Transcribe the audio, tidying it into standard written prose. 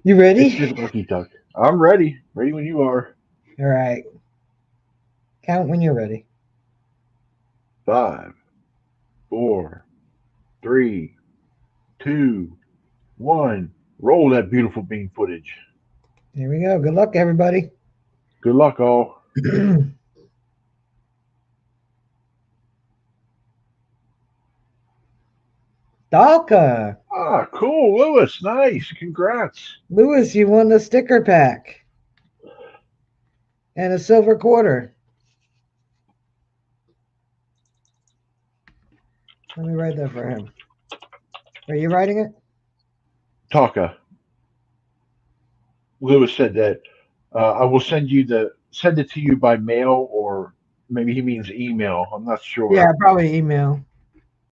You It's ready? just Lucky Duck. I'm ready. Ready when you are. All right. Count when you're ready. 5, 4, 3, 2, 1. Roll that beautiful bean footage. Here we go. Good luck, everybody. Good luck, all. Dalka. Ah, cool, Lewis. Nice. Congrats. Lewis, you won the sticker pack and a silver quarter. Let me write that for him. Are you writing it? Taka. Lewis said that I will send it to you by mail, or maybe he means email. I'm not Yeah, sure. probably email.